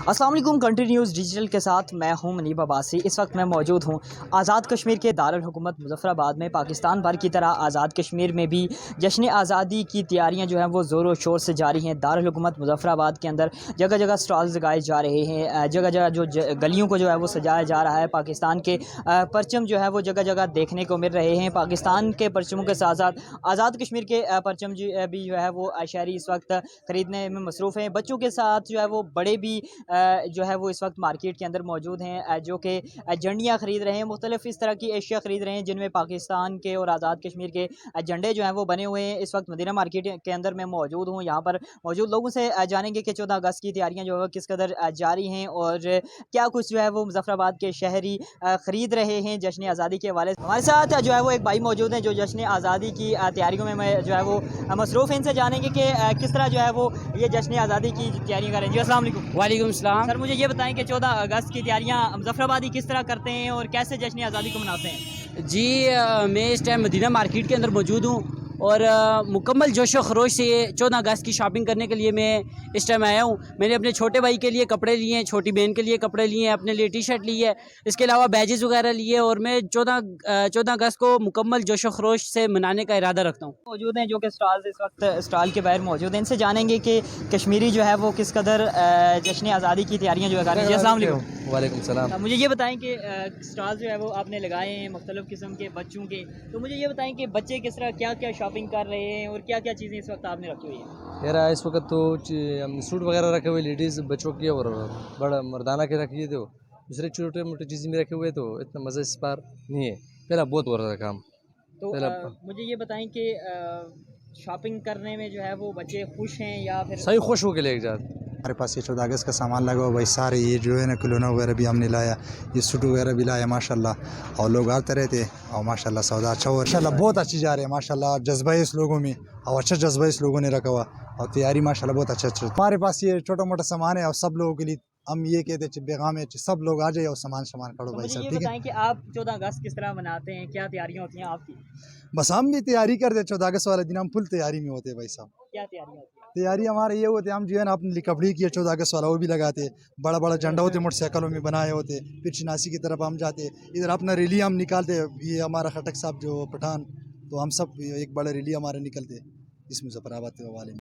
अस्सलाम वालेकुम। Country news digital के साथ मैं हूं मुनीब अब्बासी। इस वक्त मैं मौजूद हूं आज़ाद कश्मीर के दारुल हुकूमत मुज़फ़्फ़राबाद में। पाकिस्तान भर की तरह आज़ाद कश्मीर में भी जश्न आज़ादी की तैयारियां जो हैं वो ज़ोर व शोर से जारी हैं। दारुल हुकूमत मुज़फ़्फ़राबाद के अंदर जगह जगह स्टॉल्स लगाए जा रहे हैं, जगह जगह जो गलियों को जो है वो सजाया जा रहा है। पाकिस्तान के परचम जो है वो जगह जगह देखने को मिल रहे हैं। पाकिस्तान के परचमों के साथ साथ आज़ाद कश्मीर के परचम भी जो है वो शहरी इस वक्त ख़रीदने में मसरूफ़ हैं। बच्चों के साथ जो है वो बड़े भी जो है वो इस वक्त मार्केट के अंदर मौजूद हैं, जो कि झंडियाँ ख़रीद रहे हैं, मुख्तलिफ़ इस तरह की एशिया ख़रीद रहे हैं जिनमें पाकिस्तान के और आज़ाद कश्मीर के झंडे जो हैं वो बने हुए हैं। इस वक्त मदीना मार्केट के अंदर मैं मौजूद हूँ। यहाँ पर मौजूद लोगों से जानेंगे कि 14 अगस्त की तैयारियाँ जो है किस कदर जारी हैं और क्या कुछ जो है वो मुज़फ़्फ़राबाद के शहरी ख़रीद रहे हैं जश्न आज़ादी के हवाले से। हमारे साथ जो है वो एक भाई मौजूद हैं जो जश्न आज़ादी की तैयारियों में जो है वो मसरूफ़ हैं। इनसे जानेंगे कि किस तरह जो है वो ये जश्न आज़ादी की तैयारियाँ करें। जी अस्सलाम वालेकुम। वालेकुम सलाम। सर मुझे ये बताएं कि 14 अगस्त की तैयारियां मुज़फ़्फ़राबादी किस तरह करते हैं और कैसे जश्न आज़ादी को मनाते हैं? जी मैं इस टाइम मदीना मार्केट के अंदर मौजूद हूँ और मुकम्मल जोश व खरोश से 14 अगस्त की शॉपिंग करने के लिए मैं इस टाइम आया हूँ। मैंने अपने छोटे भाई के लिए कपड़े लिए हैं, छोटी बहन के लिए कपड़े लिए हैं, अपने लिए टी शर्ट ली है, इसके अलावा बैजेस वगैरह लिए और मैं 14 अगस्त को मुकम्मल जोश व खरोश से मनाने का इरादा रखता हूँ। मौजूद हैं जो कि स्टॉल्स इस वक्त स्टॉल के बाहर मौजूद हैं। इनसे जानेंगे कि कश्मीरी जो है वो किस कदर जश्न आज़ादी की तैयारियां जो है कर रहे हैं। जी अस्सलाम वालेकुम। वालेकुम सलाम। मुझे ये बताएं कि स्टॉल जो है वो आपने लगाए हैं मुख्तलिफ़ किस्म के बच्चों के, तो मुझे ये बताएं कि बच्चे किस तरह क्या क्या शॉपिंग कर रहे हैं और क्या क्या चीज़ें इस वक्त आपने रखी हुई हैं? यार इस वक्त तो सूट वगैरह रखे हुए लेडीज़ बच्चों की और बड़ा मर्दाना के रखिए, तो दूसरे छोटे मोटे चीज़ें में रखे हुए, तो इतना मज़ा इस बार नहीं है। पहला बहुत हो रहा था काम तो पहला। मुझे ये बताएं कि शॉपिंग करने में जो है वो बच्चे खुश हैं या फिर सही खुश होके लेके जाते। हमारे पास ये 14 अगस्त का सामान लगा हुआ भाई, सारे ये जो है ना खिलौना वगैरह भी हमने लाया, ये सूट वगैरह भी लाया माशाल्लाह। और लोग आते रहते और माशाल्लाह सौदा अच्छा हुआ, माशाल्लाह बहुत अच्छी जा रही है माशाल्लाह। जज्बा है इस लोगों में और अच्छा जज्बा इस लोगों ने रखा हुआ और तैयारी माशाल्लाह बहुत अच्छा। हमारे पास ये छोटा मोटा सामान है और सब लोगों के लिए हम ये कहते हैं बेगाम है, सब लोग आ जाए और सामान खड़ो तो भाई मुझे सब ये ठीक है। बताएं कि आप 14 अगस्त किस तरह मनाते हैं, क्या तैयारियां होती हैं आपकी? बस हम भी तैयारी करते 14 अगस्त वाले दिन हम फुल तैयारी में होते हैं भाई साहब। क्या तैयारियां होती हैं? तैयारी हमारे ये होते हम जो है ना अपने लिए कपड़े की 14 अगस्त वाला वो भी लगाते, बड़ा बड़ा झंडा होते मोटरसाइकिलों में बनाए होते। फिर चिनासी की तरफ हम जाते, इधर अपना रैली हम निकालते। ये हमारा खटक साहब जो पठान, तो हम सब एक बड़ा रैली हमारे निकलते इस मुज़फ़्फ़राबाद वाले में।